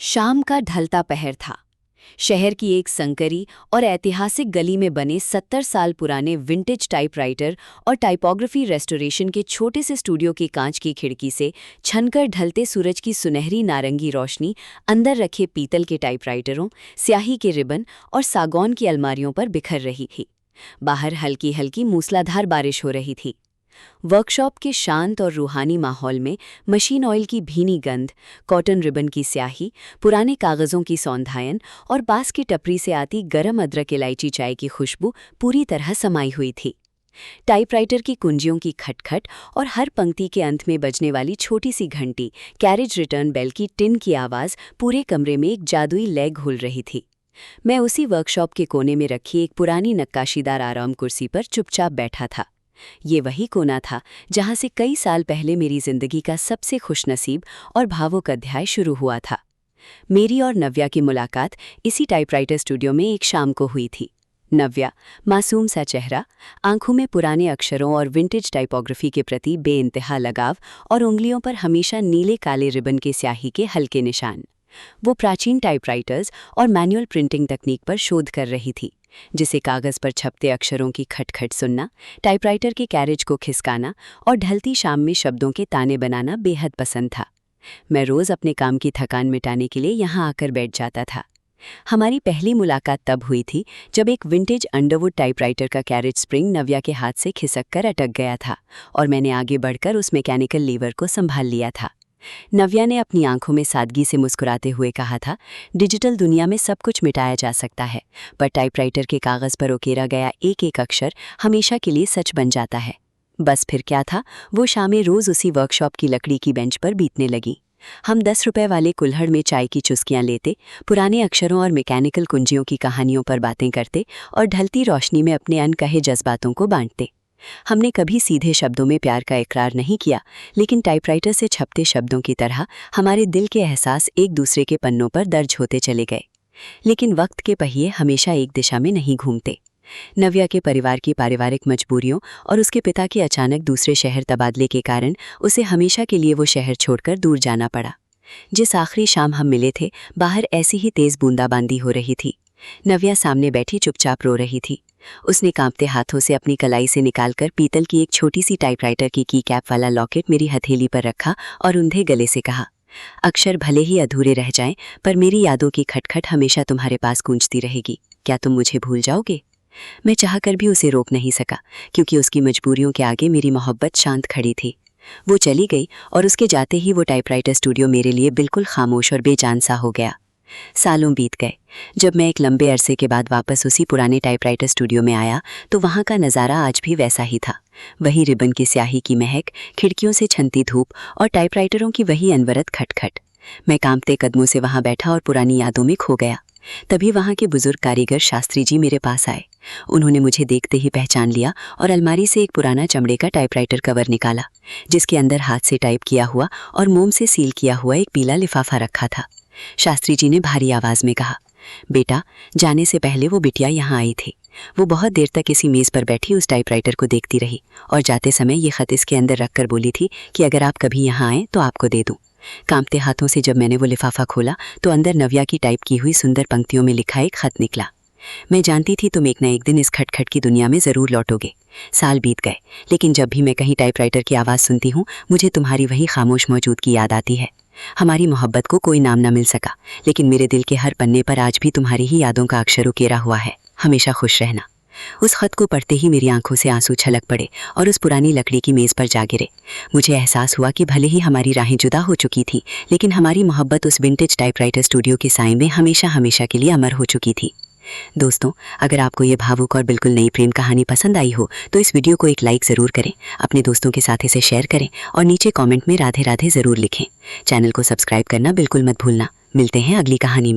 शाम का ढलता पहर था। शहर की एक संकरी और ऐतिहासिक गली में बने 70 साल पुराने विंटेज टाइपराइटर और टाइपोग्राफी रेस्टोरेशन के छोटे से स्टूडियो की कांच की खिड़की से छनकर ढलते सूरज की सुनहरी नारंगी रोशनी अंदर रखे पीतल के टाइपराइटरों, स्याही के रिबन और सागौन की अलमारियों पर बिखर रही थी। बाहर हल्की हल्की मूसलाधार बारिश हो रही थी। वर्कशॉप के शांत और रूहानी माहौल में मशीन ऑयल की भीनी गंध, कॉटन रिबन की स्याही, पुराने कागज़ों की सौंधायन और बांस की टपरी से आती गरम अदरक इलायची चाय की खुशबू पूरी तरह समाई हुई थी। टाइपराइटर की कुंजियों की खटखट और हर पंक्ति के अंत में बजने वाली छोटी सी घंटी, कैरेज रिटर्न बेल की टिन की आवाज़ पूरे कमरे में एक जादुई लय घोल रही थी। मैं उसी वर्कशॉप के कोने में रखी एक पुरानी नक्काशीदार आराम कुर्सी पर चुपचाप बैठा था। ये वही कोना था जहां से कई साल पहले मेरी जिंदगी का सबसे खुशनसीब और भावुक अध्याय शुरू हुआ था। मेरी और नव्या की मुलाकात इसी टाइपराइटर स्टूडियो में एक शाम को हुई थी। नव्या, मासूम सा चेहरा, आंखों में पुराने अक्षरों और विंटेज टाइपोग्राफी के प्रति बेइंतहा लगाव और उंगलियों पर हमेशा नीले काले रिबन के स्याही के हल्के निशान। वो प्राचीन टाइपराइटर्स और मैनुअल प्रिंटिंग तकनीक पर शोध कर रही थी, जिसे कागज़ पर छपते अक्षरों की खटखट सुनना, टाइपराइटर के कैरेज को खिसकाना और ढलती शाम में शब्दों के ताने बनाना बेहद पसंद था। मैं रोज़ अपने काम की थकान मिटाने के लिए यहाँ आकर बैठ जाता था। हमारी पहली मुलाकात तब हुई थी जब एक विंटेज अंडरवुड टाइपराइटर का कैरेज स्प्रिंग नव्या के हाथ से खिसक कर अटक गया था और मैंने आगे बढ़कर उस मैकेनिकल लीवर को संभाल लिया था। नव्या ने अपनी आंखों में सादगी से मुस्कुराते हुए कहा था, डिजिटल दुनिया में सब कुछ मिटाया जा सकता है, पर टाइपराइटर के कागज़ पर उकेरा गया एक एक अक्षर हमेशा के लिए सच बन जाता है। बस फिर क्या था, वो शामें रोज़ उसी वर्कशॉप की लकड़ी की बेंच पर बीतने लगी। हम 10 रुपए वाले कुल्हड़ में चाय की चुस्कियां लेते, पुराने अक्षरों और मैकेनिकल कुंजियों की कहानियों पर बातें करते और ढलती रोशनी में अपने अनकहे जज्बातों को बांटते। हमने कभी सीधे शब्दों में प्यार का इकरार नहीं किया, लेकिन टाइपराइटर से छपते शब्दों की तरह हमारे दिल के एहसास एक दूसरे के पन्नों पर दर्ज होते चले गए। लेकिन वक्त के पहिए हमेशा एक दिशा में नहीं घूमते। नव्या के परिवार की पारिवारिक मजबूरियों और उसके पिता के अचानक दूसरे शहर तबादले के कारण उसे हमेशा के लिए वो शहर छोड़कर दूर जाना पड़ा। जिस आखिरी शाम हम मिले थे, बाहर ऐसी ही तेज़ बूंदाबांदी हो रही थी। नव्या सामने बैठी चुपचाप रो रही थी। उसने कांपते हाथों से अपनी कलाई से निकालकर पीतल की एक छोटी सी टाइपराइटर की कैप वाला लॉकेट मेरी हथेली पर रखा और उन्धे गले से कहा, अक्षर भले ही अधूरे रह जाएं, पर मेरी यादों की खटखट हमेशा तुम्हारे पास गूंजती रहेगी। क्या तुम मुझे भूल जाओगे? मैं चाहकर भी उसे रोक नहीं सका, क्योंकि उसकी मजबूरियों के आगे मेरी मोहब्बत शांत खड़ी थी। वो चली गई और उसके जाते ही वो टाइपराइटर स्टूडियो मेरे लिए बिल्कुल खामोश और बेजान सा हो गया। सालों बीत गए। जब मैं एक लंबे अरसे के बाद वापस उसी पुराने टाइपराइटर स्टूडियो में आया, तो वहाँ का नज़ारा आज भी वैसा ही था। वही रिबन की स्याही की महक, खिड़कियों से छनती धूप और टाइपराइटरों की वही अनवरत खटखट। मैं कांपते कदमों से वहाँ बैठा और पुरानी यादों में खो गया। तभी वहाँ के बुजुर्ग कारीगर शास्त्री जी मेरे पास आए। उन्होंने मुझे देखते ही पहचान लिया और अलमारी से एक पुराना चमड़े का टाइपराइटर कवर निकाला, जिसके अंदर हाथ से टाइप किया हुआ और मोम से सील किया हुआ एक पीला लिफाफा रखा था। शास्त्री जी ने भारी आवाज़ में कहा, बेटा, जाने से पहले वो बिटिया यहाँ आई थी। वो बहुत देर तक इसी मेज़ पर बैठी उस टाइपराइटर को देखती रही और जाते समय ये ख़त इसके अंदर रखकर बोली थी कि अगर आप कभी यहाँ आएँ तो आपको दे दूँ। कांपते हाथों से जब मैंने वो लिफाफा खोला तो अंदर नव्या की टाइप की हुई सुंदर पंक्तियों में लिखा एक ख़त निकला। मैं जानती थी तुम एक न एक दिन इस खटखट की दुनिया में ज़रूर लौटोगे। साल बीत गए, लेकिन जब भी मैं कहीं टाइपराइटर की आवाज़ सुनती हूँ, मुझे तुम्हारी वही खामोश मौजूदगी याद आती है। हमारी मोहब्बत को कोई नाम न मिल सका, लेकिन मेरे दिल के हर पन्ने पर आज भी तुम्हारी ही यादों का अक्षर उकेरा हुआ है। हमेशा खुश रहना। उस खत को पढ़ते ही मेरी आंखों से आंसू छलक पड़े और उस पुरानी लकड़ी की मेज़ पर जा गिरे। मुझे एहसास हुआ कि भले ही हमारी राहें जुदा हो चुकी थी, लेकिन हमारी मोहब्बत उस विंटेज टाइपराइटर स्टूडियो के साए में हमेशा हमेशा के लिए अमर हो चुकी थी। दोस्तों, अगर आपको ये भावुक और बिल्कुल नई प्रेम कहानी पसंद आई हो तो इस वीडियो को एक लाइक ज़रूर करें, अपने दोस्तों के साथ इसे शेयर करें और नीचे कमेंट में राधे राधे ज़रूर लिखें। चैनल को सब्सक्राइब करना बिल्कुल मत भूलना। मिलते हैं अगली कहानी में।